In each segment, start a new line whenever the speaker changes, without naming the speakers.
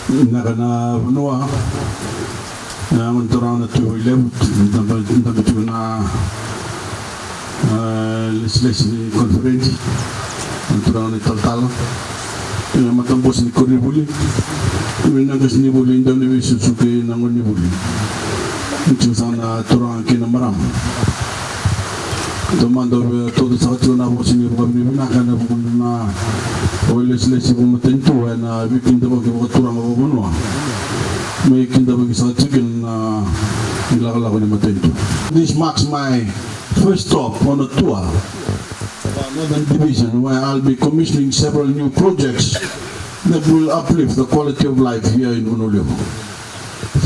Nakana Noa, Montorana to 11, number 2 na legislation conference, Montorana Taltala, Matambos ni Coribuli, Nagas Nibuli, and the Division Suki Nangonibuli, which is on Turan Kinamaram. The man of told the Satuna was in the Naka legislation Matinto and making the work of Turama, making the work of chicken in Lagala Matinto. This marks my first stop on a tour of Northern Division, where I'll be commissioning several new projects that will uplift the quality of life here in Honolulu.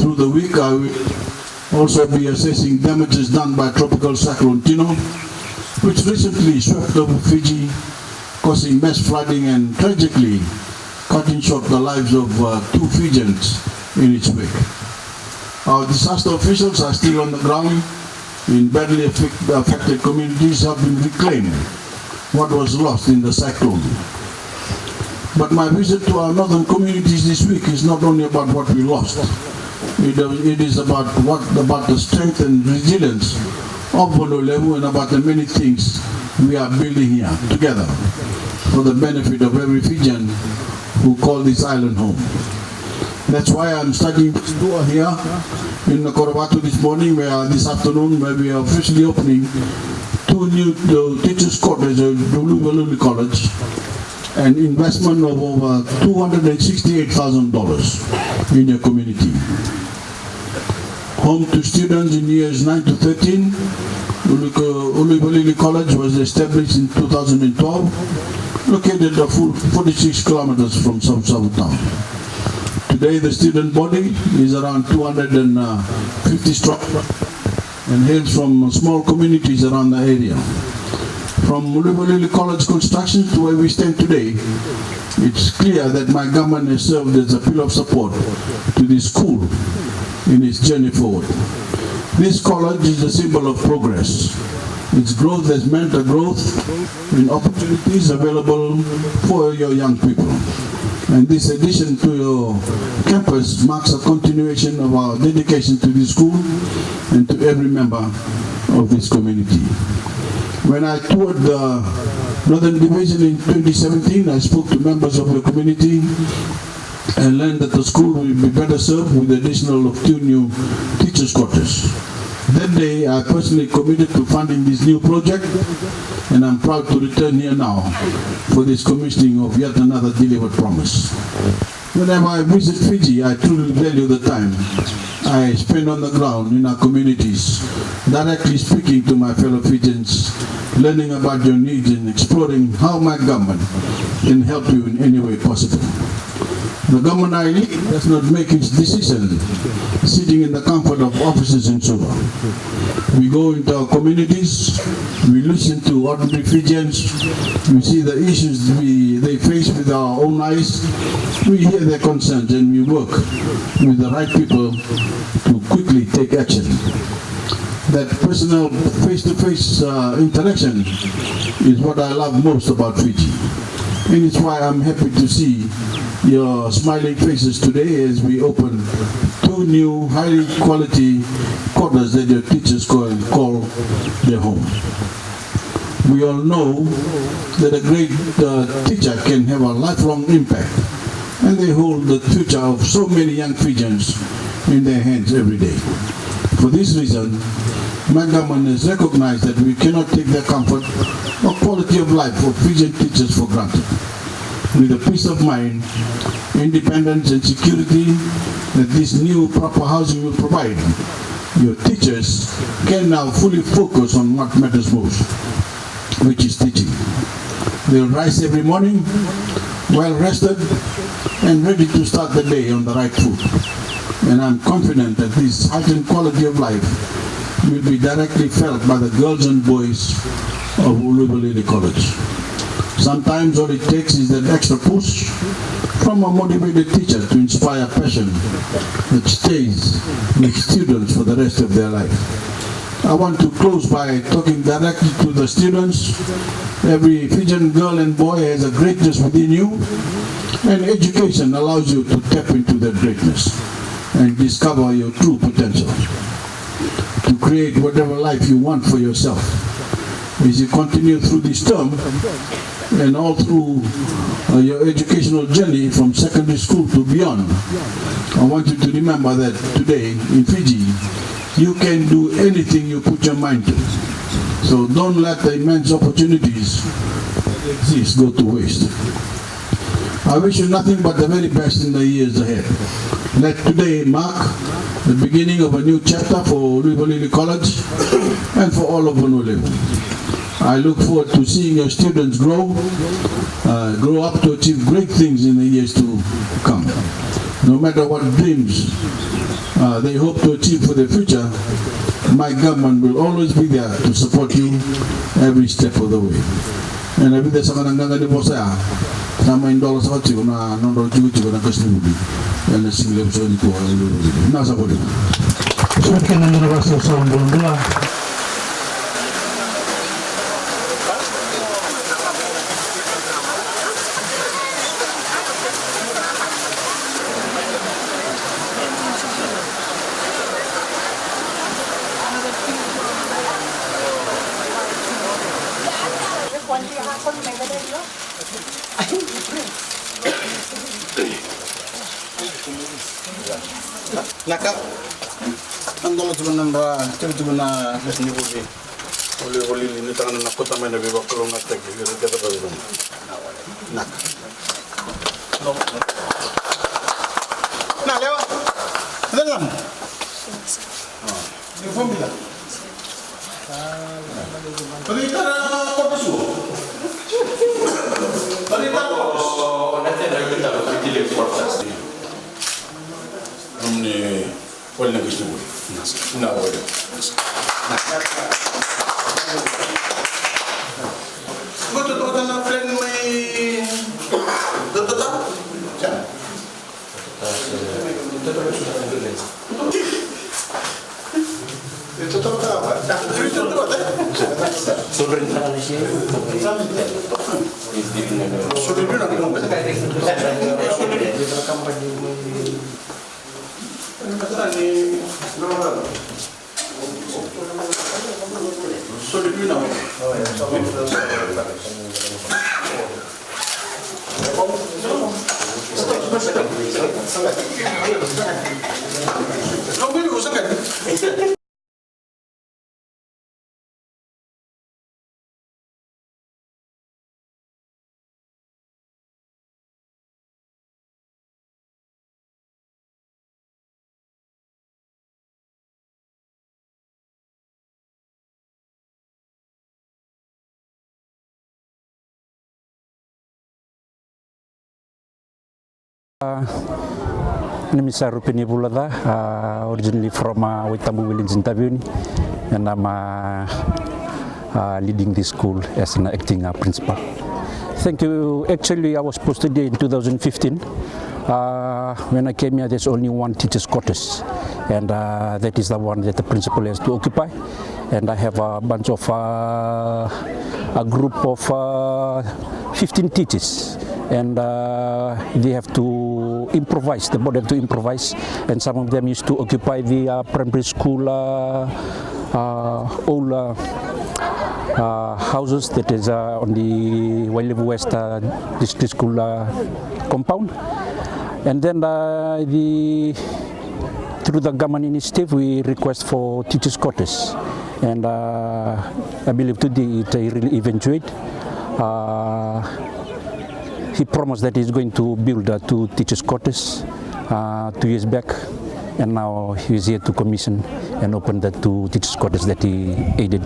Through the week, I will also be assessing damages done by Tropical Cyclone Tino, which recently swept over Fiji, causing mass flooding and tragically cutting short the lives of 2 Fijians in its wake. Our disaster officials are still on the ground in badly affected communities, helping reclaim what was lost in the cyclone. But my visit to our northern communities this week is not only about what we lost. It is about the strength and resilience of Honolulu and about the many things we are building here together for the benefit of every Fijian who call this island home. That's why I'm starting this tour here in Korowatu this morning, this afternoon, where we are officially opening 2 new teachers' quarters at Honolulu College, an investment of over $268,000 in your community. Home to students in years 9 to 13, Honolulu College was established in 2012, located a full 46 kilometers from South Town. Today the student body is around 250 strong and hails from small communities around the area. From Honolulu College construction to where we stand today, it's clear that my government has served as a pillar of support to this school in its journey forward. This college is a symbol of progress. Its growth has meant a growth in opportunities available for your young people. And this addition to your campus marks a continuation of our dedication to this school and to every member of this community. When I toured the Northern Division in 2017, I spoke to members of the community and learned that the school will be better served with the additional of 2 new teachers' quarters. That day, I personally committed to funding this new project, and I'm proud to return here now for this commissioning of yet another delivered promise. Whenever I visit Fiji, I truly value the time I spend on the ground in our communities, directly speaking to my fellow Fijians, learning about your needs and exploring how my government can help you in any way possible. The government I lead does not make its decisions sitting in the comfort of offices in Suva. We go into our communities, we listen to ordinary Fijians, we see the issues they face with our own eyes, we hear their concerns, and we work with the right people to quickly take action. That personal face-to-face interaction is what I love most about Fiji. And it's why I'm happy to see your smiling faces today as we open 2 new highly quality quarters that your teachers call their home. We all know that a great teacher can have a lifelong impact, and they hold the future of so many young Fijians in their hands every day. For this reason, my government has recognized that we cannot take the comfort or quality of life of Fijian teachers for granted. With the peace of mind, independence and security that this new proper housing will provide, your teachers can now fully focus on what matters most, which is teaching. They'll rise every morning well rested and ready to start the day on the right foot. And I'm confident that this heightened quality of life will be directly felt by the girls and boys of Uluwalili College. Sometimes all it takes is that extra push from a motivated teacher to inspire passion that stays with students for the rest of their life. I want to close by talking directly to the students. Every Fijian girl and boy has a greatness within you, And education allows you to tap into that greatness and discover your true potential, to create whatever life you want for yourself. As you continue through this term and all through your educational journey from secondary school to beyond, I want you to remember that today in Fiji, you can do anything you put your mind to. So don't let the immense opportunities that exist go to waste. I wish you nothing but the very best in the years ahead. Let today mark the beginning of a new chapter for Uluivalili College and for all of Honolulu. I look forward to seeing your students grow up to achieve great things in the years to come. No matter what dreams they hope to achieve for their future, my government will always be there to support you every step of the way. And every day, sama nanganga ni bosa, sama indolo sa kacau na nondol juga na kasih budi. Yang single episode itu na sa budi.
Sudah kena nondol sa bulan dua.
Naka, andolo cuman nanda, cuman na kesini budi, boleh ini tangan nak kota mana bebas kalau nak tak, kita kata begitu. Nak, nak lewat, ada kamu? Di form bila? Berita apa su? Berita apa? Nanti ada kita berita di podcast. हमने बोलने की शुरू ना हो रहा वो तो ना फ्रेंड में तो क्या itu tuh apa? Itu tuh apa? Sudah
name is Rupini Bulada, originally from Waitambu village in Tabiuni, and I'm leading this school as an acting principal. Thank you. Actually, I was posted here in 2015. When I came here, there's only one teacher's quarters, and that is the one that the principal has to occupy. And I have a bunch of a group of 15 teachers. And they have to improvise, the board have to improvise, and some of them used to occupy the primary school old houses that is on the Wailevu West district school compound. And then through the government initiative, we request for teachers' quarters, and I believe today it really eventuate. He promised that he's going to build 2 teachers' quarters 2 years back, and now he's here to commission and open the 2 teachers' quarters that he aided.